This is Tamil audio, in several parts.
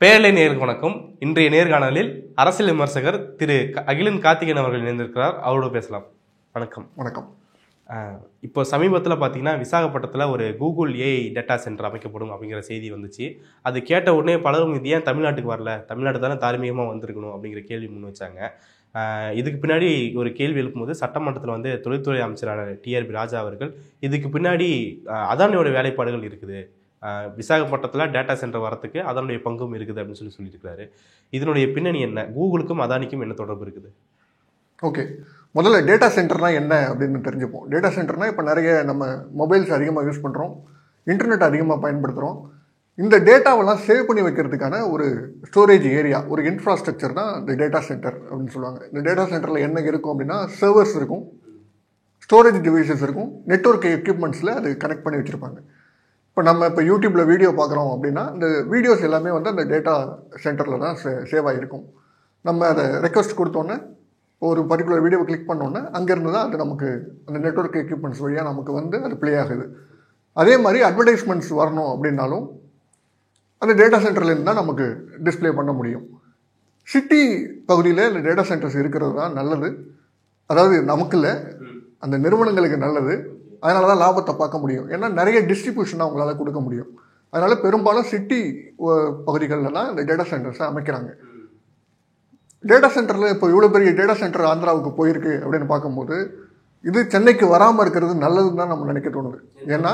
பேரலை நேருக்கு வணக்கம். இன்றைய நேர்காணலில் அரசியல் விமர்சகர் திரு அகிலன் கார்த்திகேயன் அவர்கள் இணைந்திருக்கிறார். அவரோடு பேசலாம். வணக்கம். வணக்கம். இப்போ சமீபத்தில் பார்த்தீங்கன்னா விசாகப்பட்டினத்தில் ஒரு கூகுள் ஏஐ டேட்டா சென்டர் அமைக்கப்படும் அப்படிங்கிற செய்தி வந்துச்சு. அது கேட்ட உடனே பலரும் இது ஏன் தமிழ்நாட்டுக்கு வரல, தமிழ்நாடு தானே தார்மீகமாக வந்திருக்கணும் அப்படிங்கிற கேள்வி முன் வச்சாங்க. இதுக்கு பின்னாடி ஒரு கேள்வி எழுப்பும்போது சட்டமன்றத்தில் வந்து தொழில்துறை அமைச்சரான டிஆர்பி ராஜா அவர்கள் இதுக்கு பின்னாடி அதானியோட வேலைப்பாடுகள் இருக்குது, விசாகப்பட்டினத்தில் டேட்டா சென்டர் வரத்துக்கு அதனுடைய பங்கும் இருக்குது அப்படின்னு சொல்லியிருக்கிறாரு. இதனுடைய பின்னணி என்ன, கூகுளுக்கும் அதானிக்கும் என்ன தொடர்பு இருக்குது? ஓகே, முதல்ல டேட்டா சென்டர்னா என்ன அப்படின்னு தெரிஞ்சுப்போம். டேட்டா சென்டர்னா இப்போ நிறைய நம்ம மொபைல்ஸ் அதிகமாக யூஸ் பண்ணுறோம், இன்டர்நெட் அதிகமாக பயன்படுத்துகிறோம். இந்த டேட்டாவெல்லாம் சேவ் பண்ணி வைக்கிறதுக்கான ஒரு ஸ்டோரேஜ் ஏரியா, ஒரு இன்ஃப்ராஸ்ட்ரக்சர் தான் இந்த டேட்டா சென்டர் அப்படின்னு சொல்லுவாங்க. இந்த டேட்டா சென்டரில் என்ன இருக்கும் அப்படின்னா, சர்வர்ஸ் இருக்கும், ஸ்டோரேஜ் டிவைசஸ் இருக்கும், நெட்வொர்க் எக்யூப்மெண்ட்ஸில் அது கனெக்ட் பண்ணி வச்சுருப்பாங்க. இப்போ யூடியூப்பில் வீடியோ பார்க்குறோம் அப்படின்னா இந்த வீடியோஸ் எல்லாமே வந்து அந்த டேட்டா சென்டரில் தான் சேவ் ஆகிருக்கும். நம்ம அதை ரெக்வஸ்ட் கொடுத்தோன்னே ஒரு பர்டிகுலர் வீடியோவை கிளிக் பண்ணோன்னே அங்கேருந்து தான் அது நமக்கு அந்த நெட்வொர்க் எக்யூப்மெண்ட்ஸ் வழியாக நமக்கு வந்து அது ப்ளே ஆகுது. அதே மாதிரி அட்வர்டைஸ்மெண்ட்ஸ் வரணும் அப்படின்னாலும் அந்த டேட்டா சென்டர்லேருந்து தான் நமக்கு டிஸ்பிளே பண்ண முடியும். சிட்டி பகுதியில் இந்த டேட்டா சென்டர்ஸ் இருக்கிறது தான் நல்லது. அதாவது நமக்கு இல்லை, அந்த நிறுவனங்களுக்கு நல்லது. அதனால தான் லாபத்தை பார்க்க முடியும். ஏன்னா நிறைய டிஸ்ட்ரிபியூஷனாக அவங்களால கொடுக்க முடியும். அதனால பெரும்பாலும் சிட்டி பகுதிகளில் தான் இந்த டேட்டா சென்டர்ஸை அமைக்கிறாங்க. டேட்டா சென்டரில் இப்போ இவ்வளோ பெரிய டேட்டா சென்டர் ஆந்திராவுக்கு போயிருக்கு அப்படின்னு பார்க்கும்போது இது சென்னைக்கு வராமல் இருக்கிறது நல்லதுன்னு தான் நம்ம நினைக்க தோணுது. ஏன்னா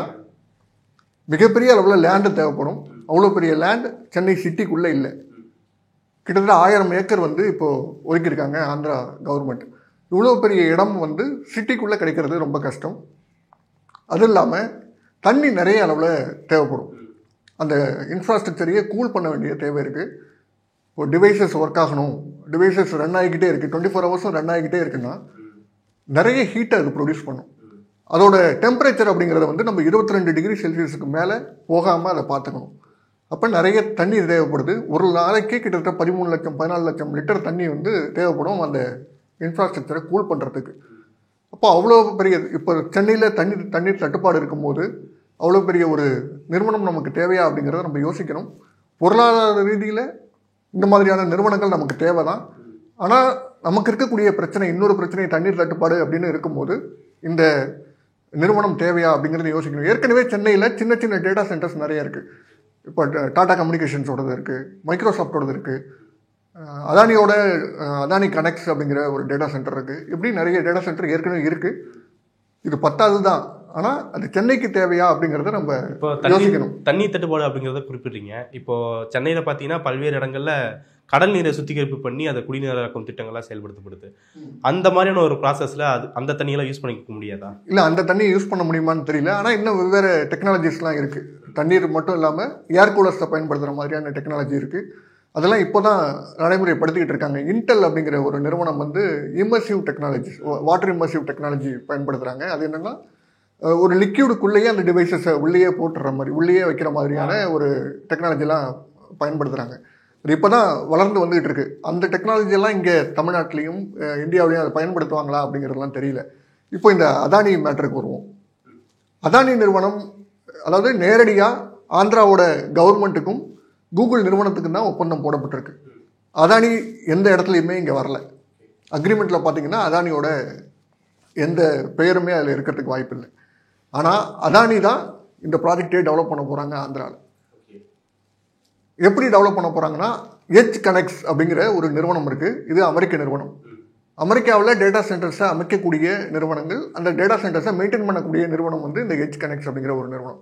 மிகப்பெரிய அளவில் லேண்டு தேவைப்படும். அவ்வளோ பெரிய லேண்ட் சென்னை சிட்டிக்குள்ளே இல்லை. கிட்டத்தட்ட 1000 ஏக்கர் வந்து இப்போது ஒதுக்கியிருக்காங்க ஆந்திரா கவர்மெண்ட். இவ்வளோ பெரிய இடம் வந்து சிட்டிக்குள்ளே கிடைக்கிறது ரொம்ப கஷ்டம். அது இல்லாமல் தண்ணி நிறைய அளவில் தேவைப்படும். அந்த இன்ஃப்ராஸ்ட்ரக்சரையே கூல் பண்ண வேண்டிய தேவை இருக்குது. இப்போ டிவைசஸ் ஒர்க் ஆகணும், டிவைசஸ் ரன் ஆகிக்கிட்டே இருக்குது, 24 ஹவர்ஸும் ரன் ஆகிக்கிட்டே இருக்குன்னா நிறைய ஹீட்டை அது ப்ரொடியூஸ் பண்ணும். அதோட டெம்பரேச்சர் அப்படிங்கிறத வந்து நம்ம 22 டிகிரி செல்சியஸுக்கு மேலே போகாமல் அதை பார்த்துக்கணும். அப்போ நிறைய தண்ணி தேவைப்படுது. ஒரு நாளைக்கு கிட்டத்தட்ட 13 லட்சம் 14 லட்சம் லிட்டர் தண்ணி வந்து தேவைப்படும் அந்த இன்ஃப்ராஸ்ட்ரக்சரை கூல் பண்ணுறதுக்கு. அப்போ அவ்வளோ பெரிய இப்போ சென்னையில் தண்ணீர் தட்டுப்பாடு இருக்கும்போது அவ்வளோ பெரிய ஒரு நிறுவனம் நமக்கு தேவையா அப்படிங்கிறத நம்ம யோசிக்கணும். பொருளாதார ரீதியில் இந்த மாதிரியான நிறுவனங்கள் நமக்கு தேவை தான். ஆனால் நமக்கு இருக்கக்கூடிய பிரச்சனை, இன்னொரு பிரச்சனை தண்ணீர் தட்டுப்பாடு அப்படின்னு இருக்கும்போது இந்த நிறுவனம் தேவையா அப்படிங்கிறத யோசிக்கணும். ஏற்கனவே சென்னையில் சின்ன சின்ன டேட்டா சென்டர்ஸ் நிறைய இருக்குது. இப்போ டாடா கம்யூனிகேஷன்ஸோடது இருக்குது, மைக்ரோசாஃப்டோடது இருக்குது, அதானி கனெக்ட்ஸ் அப்படிங்கிற ஒரு டேட்டா சென்டர் இருக்குது. இப்படி நிறைய டேட்டா சென்டர் ஏற்கனவே இருக்குது. இது பத்தாது தான். ஆனால் அது சென்னைக்கு தேவையா அப்படிங்கிறத நம்ம இப்போ யோசிக்கணும். தண்ணி தட்டுப்பாடு அப்படிங்கிறத குறிப்பிட்றீங்க. இப்போது சென்னையில் பார்த்தீங்கன்னா பல்வேறு இடங்களில் கடல் நீரை சுத்திகரிப்பு பண்ணி அதை குடிநீராக்கும் திட்டங்கள்லாம் செயல்படுத்தப்படுது. அந்த மாதிரியான ஒரு ப்ராசஸில் அந்த தண்ணியெல்லாம் யூஸ் பண்ணிக்க முடியாதா? இல்லை, அந்த தண்ணியை யூஸ் பண்ண முடியுமான்னு தெரியல. ஆனால் இன்னும் வெவ்வேறு டெக்னாலஜிஸ்லாம் இருக்குது. தண்ணீர் மட்டும் இல்லாமல் ஏர் கூலர்ஸை பயன்படுத்துகிற மாதிரியான டெக்னாலஜி இருக்குது. அதெல்லாம் இப்போ தான் நடைமுறைப்படுத்திக்கிட்டு இருக்காங்க. இன்டெல் அப்படிங்கிற ஒரு நிறுவனம் வந்து immersive technology, water immersive technology பயன்படுத்துகிறாங்க. அது என்னென்னா ஒரு லிக்யூடுக்குள்ளேயே அந்த டிவைசஸை உள்ளேயே போட்டுற மாதிரி, உள்ளேயே வைக்கிற மாதிரியான ஒரு டெக்னாலஜிலாம் பயன்படுத்துகிறாங்க. அது இப்போ தான் வளர்ந்து வந்துகிட்டு இருக்கு. அந்த டெக்னாலஜியெல்லாம் இங்கே தமிழ்நாட்டிலையும் இந்தியாவிலையும் அதை பயன்படுத்துவாங்களா அப்படிங்கிறதுலாம் தெரியல. இப்போ இந்த அதானி மேட்டருக்கு வருவோம். அதானி நிறுவனம் அதாவது நேரடியாக ஆந்திராவோட கவர்மெண்ட்டுக்கும் கூகுள் நிறுவனத்துக்கும் தான் ஒப்பந்தம் போடப்பட்டிருக்கு. அதானி எந்த இடத்துலையுமே இங்கே வரல. அக்ரிமெண்ட்டில் பார்த்தீங்கன்னா அதானியோட எந்த பெயருமே அதில் இருக்கிறதுக்கு வாய்ப்பு இல்லை. ஆனால் அதானி தான் இந்த ப்ராஜெக்டே டெவலப் பண்ண போகிறாங்க ஆந்திராவில். எப்படி டெவலப் பண்ண போகிறாங்கன்னா, எட்ஜ் கனெக்ட்ஸ் அப்படிங்கிற ஒரு நிறுவனம் இருக்குது. இது அமெரிக்க நிறுவனம். அமெரிக்காவில் டேட்டா சென்டர்ஸை அமைக்கக்கூடிய நிறுவனங்கள், அந்த டேட்டா சென்டர்ஸை மெயின்டைன் பண்ணக்கூடிய நிறுவனம் வந்து இந்த எட்ஜ் கனெக்ட்ஸ் அப்படிங்கிற ஒரு நிறுவனம்.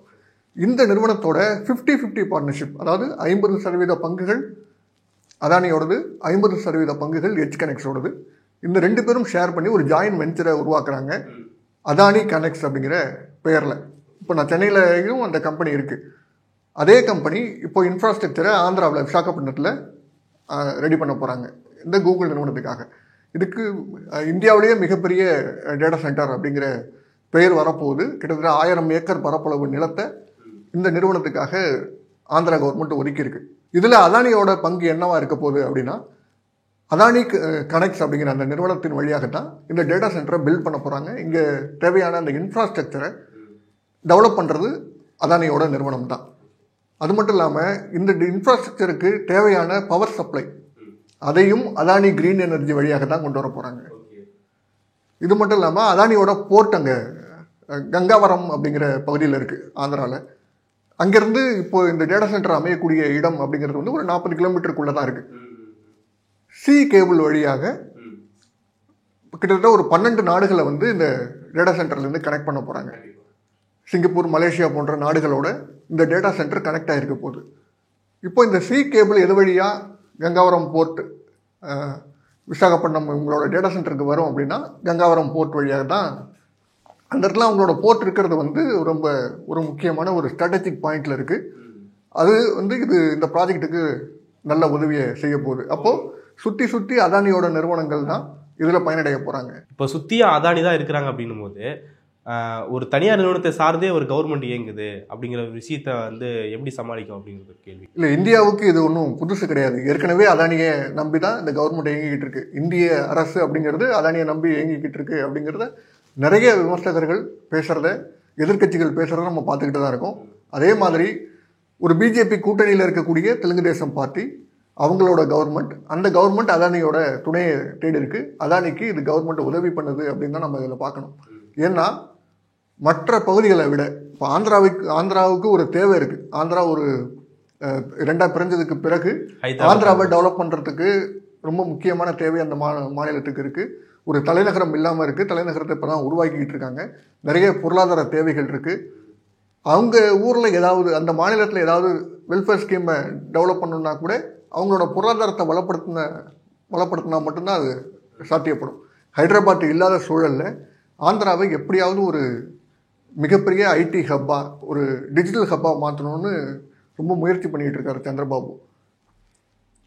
இந்த நிறுவனத்தோட 50-50 பார்ட்னர்ஷிப், அதாவது 50% பங்குகள் அதானியோடது, 50% பங்குகள் எட்ஜ் கனெக்ட்ஸோடது. இந்த 2 பேரும் ஷேர் பண்ணி ஒரு ஜாயின்ட் வெஞ்சரை உருவாக்குறாங்க, அதானி கனெக்ட்ஸ் அப்படிங்கிற பெயரில். இப்போ நான் சென்னையிலையும் அந்த கம்பெனி இருக்குது. அதே கம்பெனி இப்போ இன்ஃப்ராஸ்ட்ரக்சரை ஆந்திராவில் விசாகப்பட்டினத்தில் ரெடி பண்ண போகிறாங்க இந்த கூகுள் நிறுவனத்துக்காக. இதுக்கு இந்தியாவிலேயே மிகப்பெரிய டேட்டா சென்டர் அப்படிங்கிற பெயர் வரப்போகுது. கிட்டத்தட்ட 1000 ஏக்கர் பரப்பளவு நிலத்தை இந்த நிறுவனத்துக்காக ஆந்திரா கவர்மெண்ட் ஒதுக்கியிருக்கு. இதில் அதானியோட பங்கு என்னவா இருக்க போகுது அப்படின்னா, அதானி கனெக்ட்ஸ் அப்படிங்கிற அந்த நிறுவனத்தின் வழியாகத்தான் இந்த டேட்டா சென்டரை பில்ட் பண்ண போகிறாங்க. இங்கே தேவையான அந்த இன்ஃப்ராஸ்ட்ரக்சரை டெவலப் பண்ணுறது அதானியோட நிறுவனம் தான். அது மட்டும் இல்லாமல் இந்த இன்ஃப்ராஸ்ட்ரக்சருக்கு தேவையான பவர் சப்ளை அதையும் அதானி கிரீன் எனர்ஜி வழியாக தான் கொண்டு வர போகிறாங்க. இது மட்டும் இல்லாமல் அதானியோட போர்ட் அங்கே கங்காவரம் அப்படிங்கிற பகுதியில் இருக்குது ஆந்திராவில். அங்கேருந்து இப்போ இந்த டேட்டா சென்டர் அமையக்கூடிய இடம் அப்படிங்கிறது வந்து ஒரு 40 கிலோமீட்டருக்குள்ளே தான் இருக்குது. சி கேபிள் வழியாக கிட்டத்தட்ட ஒரு 12 நாடுகளை வந்து இந்த டேட்டா சென்டர்லேருந்து கனெக்ட் பண்ண போகிறாங்க. சிங்கப்பூர், மலேசியா போன்ற நாடுகளோட இந்த டேட்டா சென்டர் கனெக்ட் ஆகிருக்க போகுது. இப்போ இந்த சி கேபிள் எது வழியாக கங்காவரம் போர்ட் விசாகப்பட்டினம் உங்களோட டேட்டா சென்டருக்கு வரும் அப்படின்னா கங்காவரம் போர்ட் வழியாக தான். அந்த இடத்துல அவங்களோட போர்ட் இருக்கிறது வந்து ரொம்ப ஒரு முக்கியமான ஒரு ஸ்ட்ராட்டஜிக் பாயிண்டில் இருக்குது. அது வந்து இந்த ப்ராஜெக்ட்டுக்கு நல்ல உதவியை செய்ய போகுது. அப்போது சுற்றி அதானியோட நிறுவனங்கள் தான் இதில் பயனடைய போகிறாங்க. இப்போ சுற்றியும் அதானி தான் இருக்கிறாங்க அப்படின்னும் போது ஒரு தனியார் நிறுவனத்தை சார்ந்தே ஒரு கவர்மெண்ட் இயங்குது அப்படிங்கிற விஷயத்த வந்து எப்படி சமாளிக்கும் அப்படிங்கிறது கேள்வி. இல்லை, இந்தியாவுக்கு இது ஒன்றும் புதுசு கிடையாது. ஏற்கனவே அதானியை நம்பி தான் இந்த கவர்மெண்ட் இயங்கிக்கிட்டு இருக்கு. இந்திய அரசு அப்படிங்கிறது அதானியை நம்பி இயங்கிக்கிட்டு இருக்கு அப்படிங்கிறத நிறைய விமர்சகர்கள் பேசுகிறத, எதிர்கட்சிகள் பேசுகிறத நம்ம பார்த்துக்கிட்டு தான் இருக்கோம். அதே மாதிரி ஒரு பிஜேபி கூட்டணியில் இருக்கக்கூடிய தெலுங்கு தேசம் பார்ட்டி அவங்களோட கவர்மெண்ட், அந்த கவர்மெண்ட் அதானியோட துணையை தேடி இருக்கு. அதானிக்கு இது கவர்மெண்ட் உதவி பண்ணுது அப்படின்னு தான் நம்ம இதில் பார்க்கணும். ஏன்னா மற்ற பகுதிகளை விட இப்போ ஆந்திராவுக்கு ஒரு தேவை இருக்குது. ஆந்திரா ஒரு ரெண்டாக பிரிஞ்சதுக்கு பிறகு ஆந்திராவை டெவலப் பண்ணுறதுக்கு ரொம்ப முக்கியமான தேவை அந்த மாநிலத்துக்கு இருக்குது. ஒரு தலைநகரம் இல்லாமல் இருக்குது. தலைநகரத்தை இப்போ தான் உருவாக்கிக்கிட்டு இருக்காங்க. நிறைய பொருளாதார தேவைகள் இருக்குது. அவங்க ஊரில் ஏதாவது அந்த மாநிலத்தில் ஏதாவது வெல்ஃபேர் ஸ்கீமை டெவலப் பண்ணணுன்னா கூட அவங்களோட பொருளாதாரத்தை வளப்படுத்தினா மட்டும்தான் அது சாத்தியப்படும். ஹைதராபாத் இல்லாத சூழலில் ஆந்திராவை எப்படியாவது ஒரு மிகப்பெரிய ஐடி ஹப்பாக, ஒரு டிஜிட்டல் ஹப்பாக மாற்றணும்னு ரொம்ப முயற்சி பண்ணிகிட்டு இருக்காரு சந்திரபாபு.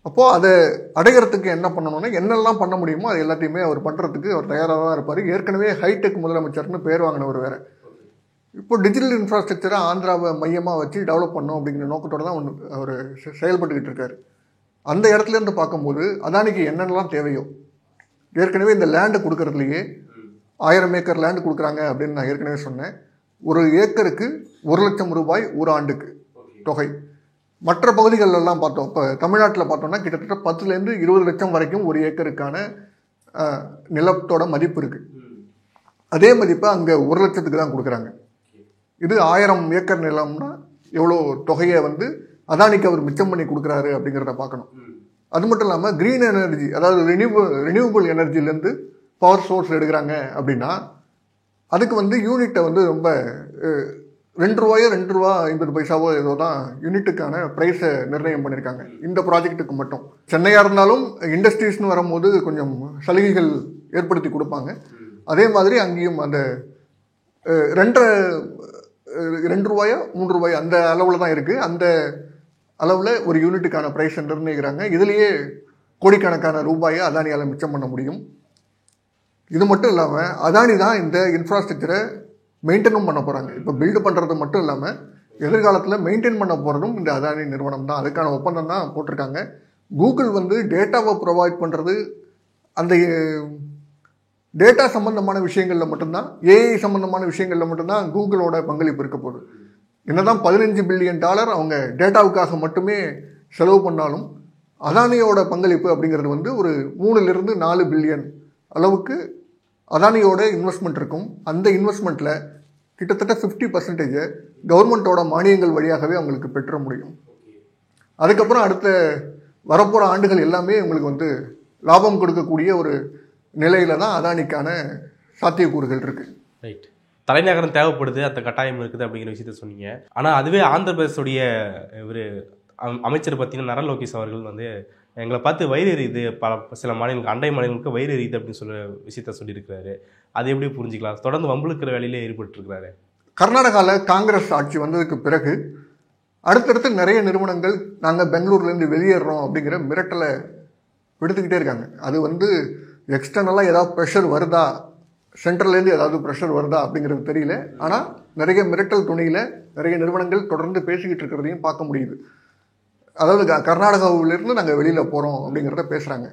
அப்போது அதை அடைகிறதுக்கு என்ன பண்ணணும்னா என்னெல்லாம் பண்ண முடியுமோ அது எல்லாத்தையுமே அவர் பண்ணுறதுக்கு அவர் தயாராக தான் இருப்பார். ஏற்கனவே ஹைடெக் முதலமைச்சர்னு பேர் வாங்கினவர் வேறு. இப்போ டிஜிட்டல் இன்ஃப்ராஸ்ட்ரக்சரை ஆந்திராவை மையமாக வச்சு டெவலப் பண்ணணும் அப்படிங்கிற நோக்கத்தோடு தான் அவர் செயல்பட்டுக்கிட்டு இருக்காரு. அந்த இடத்துலேருந்து பார்க்கும்போது அதானிக்கு என்னென்னலாம் தேவையோ, ஏற்கனவே இந்த லேண்டு கொடுக்கறதுலையே 1000 ஏக்கர் லேண்டு கொடுக்குறாங்க அப்படின்னு நான் ஏற்கனவே சொன்னேன். ஒரு ஏக்கருக்கு 1 லட்சம் ரூபாய் ஒரு ஆண்டுக்கு தொகை. மற்ற பகுதிகளெல்லாம் பார்த்தோம், இப்போ தமிழ்நாட்டில் பார்த்தோம்னா கிட்டத்தட்ட 10லேருந்து 20 லட்சம் வரைக்கும் ஒரு ஏக்கருக்கான நிலத்தோட மதிப்பு இருக்குது. அதே மதிப்பை அங்கே 1 லட்சத்துக்கு தான் கொடுக்குறாங்க. இது 1000 ஏக்கர் நிலம்னா எவ்வளோ தொகையை வந்து அதானிக்கு அவர் மிச்சம் பண்ணி கொடுக்குறாரு அப்படிங்கிறத பார்க்கணும். அது மட்டும் இல்லாமல் க்ரீன் எனர்ஜி, அதாவது ரினியூவபிள் எனர்ஜிலேருந்து பவர் சோர்ஸ் எடுக்கிறாங்க அப்படின்னா அதுக்கு வந்து யூனிட்டை வந்து ரொம்ப 2 ரூபாயோ 2 ரூபா 50 பைசாவோ ஏதோ தான் யூனிட்டுக்கான ப்ரைஸை நிர்ணயம் பண்ணியிருக்காங்க இந்த ப்ராஜெக்ட்டுக்கு மட்டும். சென்னையாக இருந்தாலும் இண்டஸ்ட்ரீஸ்னு வரும்போது கொஞ்சம் சலுகைகள் ஏற்படுத்தி கொடுப்பாங்க. அதே மாதிரி அங்கேயும் அந்த 2 ரூபாயோ 3 ரூபாயோ அந்த அளவில் தான் இருக்குது. அந்த அளவில் ஒரு யூனிட்டுக்கான ப்ரைஸை நிர்ணயிக்கிறாங்க. இதுலேயே கோடிக்கணக்கான ரூபாயை அதானியால் மிச்சம் பண்ண முடியும். இது மட்டும் இல்லாமல் அதானி தான் இந்த இன்ஃப்ராஸ்ட்ரக்சரை மெயின்டைனும் பண்ண போகிறாங்க. இப்போ பில்டு பண்ணுறது மட்டும் இல்லாமல் எதிர்காலத்தில் மெயின்டைன் பண்ண போகிறதும் இந்த அதானி நிறுவனம் தான். அதுக்கான ஒப்பந்தம் தான் போட்டிருக்காங்க. கூகுள் வந்து டேட்டாவை ப்ரொவைட் பண்ணுறது, அந்த டேட்டா சம்மந்தமான விஷயங்களில் மட்டும்தான், ஏஐ சம்மந்தமான விஷயங்களில் மட்டும்தான் கூகுளோட பங்களிப்பு இருக்க போகுது. என்னதான் $15 பில்லியன் அவங்க டேட்டாவுக்காக மட்டுமே செலவு பண்ணாலும் அதானியோட பங்களிப்பு அப்படிங்கிறது வந்து ஒரு 3லிருந்து 4 பில்லியன் அளவுக்கு அதானியோட இன்வெஸ்ட்மெண்ட் இருக்கும். அந்த இன்வெஸ்ட்மெண்ட்டில் கிட்டத்தட்ட 50% கவர்மெண்ட்டோட மானியங்கள் வழியாகவே அவங்களுக்கு பெற்ற முடியும். அதுக்கப்புறம் அடுத்த வரப்போகிற ஆண்டுகள் எல்லாமே உங்களுக்கு வந்து லாபம் கொடுக்கக்கூடிய ஒரு நிலையில தான் அதானிக்கான சாத்தியக்கூறுகள் இருக்குது. ரைட். தலைநகரம் தேவைப்படுது, அந்த கட்டாயம் இருக்குது அப்படிங்கிற விஷயத்த சொன்னீங்க. ஆனால் அதுவே ஆந்திர பிரதேசோடைய ஒரு அமைச்சர் பார்த்தீங்கன்னா நரன் லோகேஷ் அவர்கள் வந்து எங்களை பார்த்து வயிறு எரியுது, சில மாநிலங்களுக்கு அண்டை மாநிலங்களுக்கு வயிறு எரியுது அப்படின்னு சொல்ல விஷயத்த சொல்லியிருக்கிறாரு. அது எப்படி புரிஞ்சுக்கலாம்? தொடர்ந்து வம்புழுக்கிற வேலையிலே ஈடுபட்டுருக்கிறாரு. கர்நாடகாவில் காங்கிரஸ் ஆட்சி வந்ததுக்கு பிறகு அடுத்தடுத்து நிறைய நிறுவனங்கள் நாங்கள் பெங்களூர்லேருந்து வெளியேறோம் அப்படிங்கிற மிரட்டலை விடுத்துக்கிட்டே இருக்காங்க. அது வந்து எக்ஸ்டர்னலாக ஏதாவது ப்ரெஷர் வருதா, சென்ட்ரல்லேருந்து ஏதாவது ப்ரெஷர் வருதா அப்படிங்கிறது தெரியல. ஆனால் நிறைய மிரட்டல் துணியில் நிறைய நிறுவனங்கள் தொடர்ந்து பேசிக்கிட்டு இருக்கிறதையும் பார்க்க முடியுது. அதாவது கர்நாடகாவிலிருந்து நாங்கள் வெளியில் போகிறோம் அப்படிங்கிறத பேசுகிறாங்க.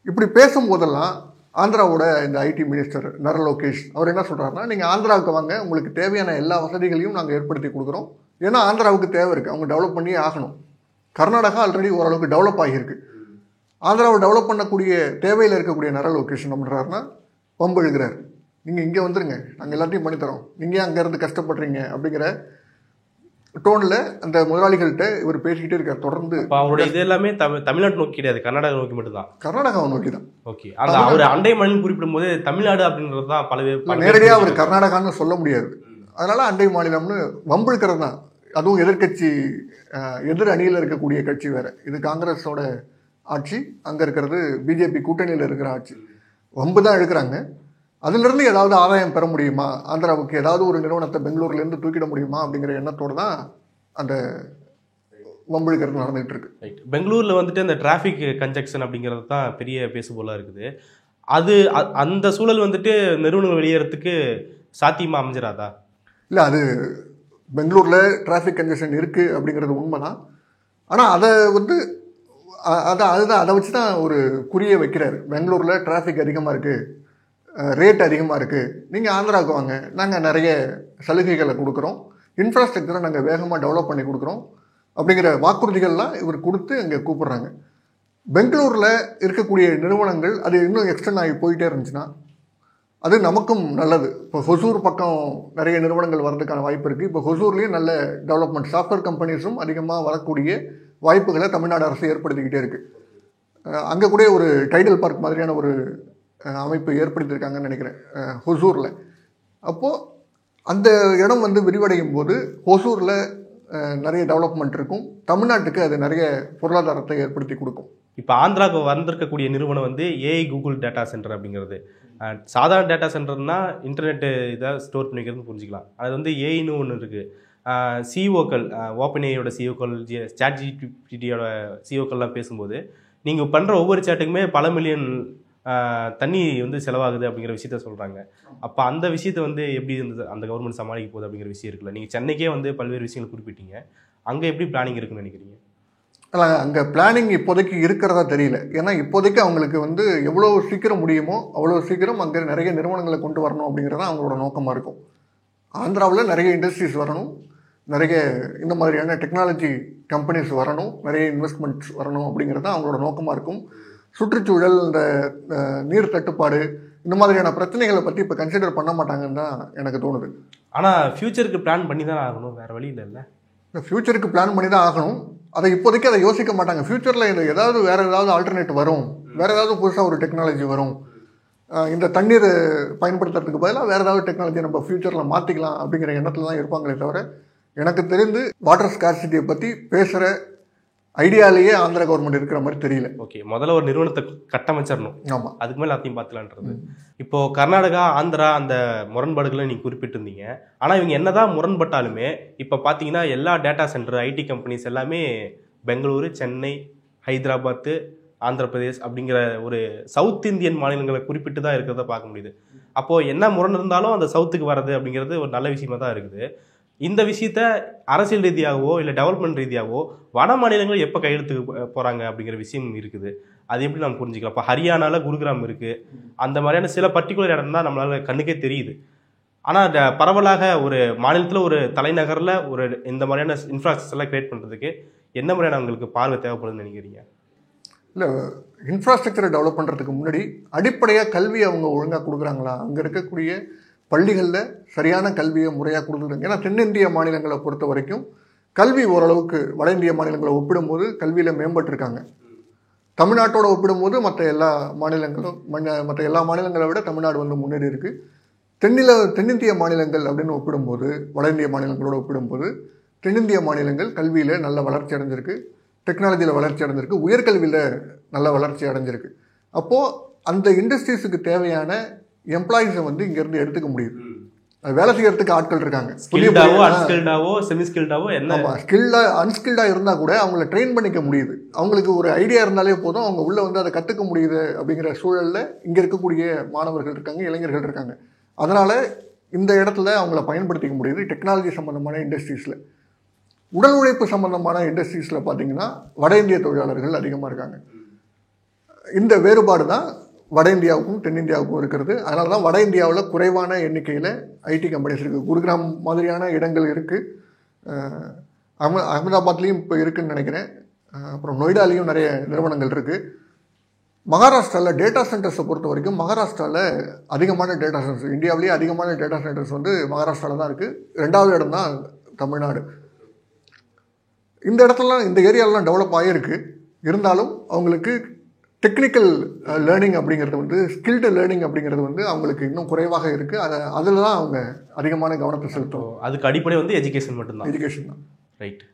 இப்படி பேசும்போதெல்லாம் ஆந்திராவோட இந்த ஐடி மினிஸ்டர் நர லோகேஷ் அவர் என்ன சொல்கிறாருன்னா, நீங்கள் ஆந்திராவுக்கு வாங்க, உங்களுக்கு தேவையான எல்லா வசதிகளையும் நாங்கள் ஏற்படுத்தி கொடுக்குறோம். ஏன்னா ஆந்திராவுக்கு தேவை இருக்குது, அவங்க டெவலப் பண்ணியே ஆகணும். கர்நாடகா ஆல்ரெடி ஓரளவுக்கு டெவலப் ஆகியிருக்கு. ஆந்திராவை டெவலப் பண்ணக்கூடிய தேவையில் இருக்கக்கூடிய நர லோகேஷ் என்ன பண்ணுறாருன்னா, பம்பு எழுகிறார். நீங்கள் இங்கே வந்துருங்க, நாங்கள் எல்லாத்தையும் பண்ணித்தரோம், நீங்கள் அங்கேருந்து கஷ்டப்படுறீங்க அப்படிங்கிற டோனில் அந்த முதலாளிகள்கிட்ட இவர் பேசிக்கிட்டே இருக்கார் தொடர்ந்து. அவருடைய இது எல்லாமே தமிழ்நாடு நோக்கி கிடையாது, கர்நாடகா நோக்கி மட்டும் தான். கர்நாடகாவை நோக்கி தான். ஓகே, அந்த அவர் அண்டை மாநிலம் குறிப்பிடும் போது தமிழ்நாடு அப்படின்றது தான் நேரடியாக அவர் கர்நாடகான்னு சொல்ல முடியாது. அதனால அண்டை மாநிலம்னு வம்பிழுக்கிறது தான். அதுவும் எதிர்கட்சி, எதிர் அணியில் இருக்கக்கூடிய கட்சி வேற. இது காங்கிரஸோட ஆட்சி, அங்கே இருக்கிறது பிஜேபி கூட்டணியில் இருக்கிற ஆட்சி. வம்பு தான் எடுக்கிறாங்க. அதிலிருந்து ஏதாவது ஆதாயம் பெற முடியுமா, ஆந்திராவுக்கு ஏதாவது ஒரு நிறுவனத்தை பெங்களூர்லேருந்து தூக்கிட முடியுமா அப்படிங்கிற எண்ணத்தோடு தான் அந்த வம்பிழுக்கிறது நடந்துகிட்டு இருக்கு. ரைட். பெங்களூரில் வந்துட்டு அந்த டிராஃபிக் கன்ஜெக்ஷன் அப்படிங்கிறது தான் பெரிய பேசுபொருளாக இருக்குது. அது அந்த சூழல் வந்துட்டு நிறுவனங்கள் வெளியேறதுக்கு சாத்தியமாக அமைஞ்சிடாதா? இல்லை, அது பெங்களூரில் டிராஃபிக் கன்ஜெக்ஷன் இருக்குது அப்படிங்கிறது உண்மை தான். ஆனால் அதை வந்து அதை வச்சு தான் ஒரு குறியை வைக்கிறாரு. பெங்களூரில் டிராஃபிக் அதிகமாக இருக்குது, ரேட் அதிகமாக இருக்குது, நீங்கள் ஆந்திராவுக்கு வாங்க, நாங்கள் நிறைய சலுகைகளை கொடுக்குறோம், இன்ஃப்ராஸ்ட்ரக்சரை நாங்கள் வேகமாக டெவலப் பண்ணி கொடுக்குறோம் அப்படிங்கிற வாக்குறுதிகள்லாம் இவர் கொடுத்து அங்கே கூப்பிட்றாங்க. பெங்களூரில் இருக்கக்கூடிய நிறுவனங்கள் அது இன்னும் எக்ஸ்டெண்ட் ஆகி போயிட்டே இருந்துச்சுன்னா அது நமக்கும் நல்லது. இப்போ ஹொசூர் பக்கம் நிறைய நிறுவனங்கள் வர்றதுக்கான வாய்ப்பு இருக்குது. இப்போ ஹொசூர்லேயும் நல்ல டெவலப்மெண்ட், சாஃப்ட்வேர் கம்பெனிஸும் அதிகமாக வரக்கூடிய வாய்ப்புகளை தமிழ்நாடு அரசு ஏற்படுத்திக்கிட்டே இருக்குது. அங்கே கூட ஒரு டைடல் பார்க் மாதிரியான ஒரு அமைப்பு ஏற்படுத்தியிருக்காங்கன்னு நினைக்கிறேன் ஹொசூரில். அப்போது அந்த இடம் வந்து விரிவடையும் போது ஹொசூரில் நிறைய டெவலப்மெண்ட் இருக்கும், தமிழ்நாட்டுக்கு அது நிறைய பொருளாதாரத்தை ஏற்படுத்தி கொடுக்கும். இப்போ ஆந்திராவுக்கு வந்திருக்கக்கூடிய நிறுவனம் வந்து ஏஐ கூகுள் டேட்டா சென்டர் அப்படிங்கிறது. சாதாரண டேட்டா சென்டர்னா இன்டர்நெட்டு இதை ஸ்டோர் பண்ணி வைக்கிறதுன்னு புரிஞ்சிக்கலாம். அது வந்து ஏஐன்னு ஒன்று இருக்குது. சிஓக்கள், ஓப்பன் ஏஐயோட சிஓக்கள், சாட் ஜிபிடியோட சிஓக்கள்லாம் பேசும்போது நீங்கள் பண்ணுற ஒவ்வொரு சேட்டுக்குமே பல மில்லியன் தண்ணி வந்து செலவாகுது அப்படிங்கிற விஷயத்த சொல்கிறாங்க. அப்போ அந்த விஷயத்தை வந்து எப்படி இருந்தது அந்த கவர்மெண்ட் சமாளிக்க போகுது அப்படிங்கிற விஷயம் இருக்குல்ல. நீங்கள் சென்னைக்கே வந்து பல்வேறு விஷயங்கள் குறிப்பிட்டீங்க, அங்கே எப்படி பிளானிங் இருக்குன்னு நினைக்கிறீங்க? அங்கே பிளானிங் இப்போதைக்கு இருக்கிறதா தெரியல. ஏன்னா இப்போதைக்கு அவங்களுக்கு வந்து எவ்வளோ சீக்கிரம் முடியுமோ அவ்வளோ சீக்கிரம் அங்கே நிறைய நிறுவனங்களை கொண்டு வரணும் அப்படிங்கிறது அவங்களோட நோக்கமாக இருக்கும். ஆந்திராவில் நிறைய இண்டஸ்ட்ரீஸ் வரணும், நிறைய இந்த மாதிரியான டெக்னாலஜி கம்பெனிஸ் வரணும், நிறைய இன்வெஸ்ட்மெண்ட்ஸ் வரணும் அப்படிங்கிறது தான் அவங்களோட நோக்கமாக இருக்கும். சுற்றுச்சூழல், இந்த நீர் தட்டுப்பாடு, இந்த மாதிரியான பிரச்சனைகளை பற்றி இப்போ கன்சிடர் பண்ண மாட்டாங்கன்னு தான் எனக்கு தோணுது. ஆனால் ஃப்யூச்சருக்கு பிளான் பண்ணி தான் ஆகணும், வேறு வழி இல்லை. ஃப்யூச்சருக்கு பிளான் பண்ணி தான் ஆகணும். அதை இப்போதைக்கு அதை யோசிக்க மாட்டாங்க. ஃப்யூச்சரில் இந்த ஏதாவது வேறு ஏதாவது ஆல்டர்னேட் வரும், வேறு ஏதாவது புதுசாக ஒரு டெக்னாலஜி வரும், இந்த தண்ணீர் பயன்படுத்துறதுக்கு பதிலாக வேறு ஏதாவது டெக்னாலஜி நம்ம ஃப்யூச்சரில் மாற்றிக்கலாம் அப்படிங்கிற எண்ணத்தில் தான் இருப்பாங்களே தவிர, எனக்கு தெரிந்து வாட்டர் ஸ்கார்சிட்டியை பற்றி பேசுகிற ஐடியாலேயே ஆந்திரா கவர்மெண்ட் இருக்கிற மாதிரி தெரியல. ஓகே, முதல்ல ஒரு நிறுவனத்தை கட்டமைச்சிடணும். ஆமாம், அதுக்கு மேலே எல்லாத்தையும் பார்த்துலான்றது. இப்போது கர்நாடகா, ஆந்திரா அந்த முரண்பாடுகளை நீங்கள் குறிப்பிட்டிருந்தீங்க. ஆனால் இவங்க என்னதான் முரண்பட்டாலுமே இப்போ பார்த்தீங்கன்னா எல்லா டேட்டா சென்டர், ஐடி கம்பெனிஸ் எல்லாமே பெங்களூரு, சென்னை, ஹைதராபாத்து, ஆந்திர பிரதேஷ் அப்படிங்கிற ஒரு சவுத் இந்தியன் மாநிலங்களை குறிப்பிட்டு தான் இருக்கிறத பார்க்க முடியுது. அப்போது என்ன முரண் இருந்தாலும் அந்த சவுத்துக்கு வர்றது அப்படிங்கிறது ஒரு நல்ல விஷயமா தான் இருக்குது. இந்த விஷயத்த அரசியல் ரீதியாகவோ இல்லை டெவலப்மெண்ட் ரீதியாகவோ வட மாநிலங்கள் எப்போ கையெழுத்துக்கு போகிறாங்க அப்படிங்கிற விஷயம் இருக்குது. அது எப்படி நம்ம புரிஞ்சுக்கலாம்? இப்போ ஹரியானாவில் குருகிராம் இருக்குது, அந்த மாதிரியான சில பர்டிகுலர் இடம் தான் நம்மளால் கண்ணுக்கே தெரியுது. ஆனால் பரவலாக ஒரு மாநிலத்தில் ஒரு தலைநகரில் ஒரு இந்த மாதிரியான இன்ஃப்ராஸ்ட்ரக்சர்லாம் கிரியேட் பண்ணுறதுக்கு என்ன மாதிரியான உங்களுக்கு பார்வை தேவைப்படுதுன்னு நினைக்கிறீங்க? இல்லை, இன்ஃப்ராஸ்ட்ரக்சரை டெவலப் பண்ணுறதுக்கு முன்னாடி அடிப்படையாக கல்வி அவங்க ஒழுங்காக கொடுக்குறாங்களா, அங்கே இருக்கக்கூடிய பள்ளிகளில் சரியான கல்வியை முறையாக கொடுக்குறாங்க. ஏன்னா தென்னிந்திய மாநிலங்களை பொறுத்த வரைக்கும் கல்வி ஓரளவுக்கு வட இந்திய மாநிலங்களை ஒப்பிடும்போது கல்வியில் மேம்பட்டிருக்காங்க. தமிழ்நாட்டோட ஒப்பிடும்போது மற்ற எல்லா மாநிலங்களை விட தமிழ்நாடு வந்து முன்னேறி இருக்குது. தென்னிந்திய மாநிலங்கள் அப்படின்னு ஒப்பிடும்போது, வட இந்திய மாநிலங்களோடு ஒப்பிடும்போது தென்னிந்திய மாநிலங்கள் கல்வியில் நல்ல வளர்ச்சி அடைஞ்சிருக்கு, டெக்னாலஜியில் வளர்ச்சி அடைஞ்சிருக்கு, உயர்கல்வியில் நல்ல வளர்ச்சி அடைஞ்சிருக்கு. அப்போது அந்த இண்டஸ்ட்ரீஸுக்கு தேவையான எம்ப்ளாயிஸை வந்து இங்கேருந்து எடுத்துக்க முடியுது. வேலை செய்யறதுக்கு ஆட்கள் இருக்காங்க. அன்ஸ்கில்டாக இருந்தால் கூட அவங்கள ட்ரெயின் பண்ணிக்க முடியுது. அவங்களுக்கு ஒரு ஐடியா இருந்தாலே போதும், அவங்க உள்ளே வந்து அதை கற்றுக்க முடியுது. அப்படிங்கிற சூழலில் இங்கே இருக்கக்கூடிய மாணவர்கள் இருக்காங்க, இளைஞர்கள் இருக்காங்க. அதனால் இந்த இடத்துல அவங்கள பயன்படுத்திக்க முடியுது. டெக்னாலஜி சம்மந்தமான இண்டஸ்ட்ரீஸில், உடல் உழைப்பு சம்மந்தமான இண்டஸ்ட்ரீஸில் பார்த்தீங்கன்னா வட இந்திய தொழிலாளர்கள் அதிகமாக இருக்காங்க. இந்த வேறுபாடு தான் வட இந்தியாவுக்கும் தென்னிந்தியாவுக்கும் இருக்கிறது. அதனால தான் வட இந்தியாவில் குறைவான எண்ணிக்கையில் ஐடி கம்பெனிஸ் இருக்குது. குருகிராம் மாதிரியான இடங்கள் இருக்குது, அகமதாபாத்லேயும் இப்போ இருக்குதுன்னு நினைக்கிறேன். அப்புறம் நொய்டாலேயும் நிறைய நிறுவனங்கள் இருக்குது. மகாராஷ்டிராவில் டேட்டா சென்டர்ஸை பொறுத்த வரைக்கும் மகாராஷ்டிராவில் அதிகமான டேட்டா சென்டர்ஸ், இந்தியாவிலேயே அதிகமான டேட்டா சென்டர்ஸ் வந்து மகாராஷ்டிராவில் தான் இருக்குது. 2வது இடம் தான் தமிழ்நாடு. இந்த இடத்துலலாம் இந்த ஏரியாலலாம் டெவலப் ஆகிருக்கு. இருந்தாலும் அவங்களுக்கு டெக்னிக்கல் லேர்னிங் அப்படிங்கிறது வந்து, ஸ்கில்டு லேர்னிங் அப்படிங்கிறது வந்து அவங்களுக்கு இன்னும் குறைவாக இருக்குது. அதில் தான் அவங்க அதிகமான கவனத்தை செலுத்தும். அதுக்கு அடிப்படை வந்து எஜுகேஷன் மட்டும்தான். எஜுகேஷன் தான். ரைட்.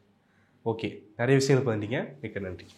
ஓகே, நிறைய விஷயங்கள் பண்ணிட்டீங்க. மிக்க நன்றி.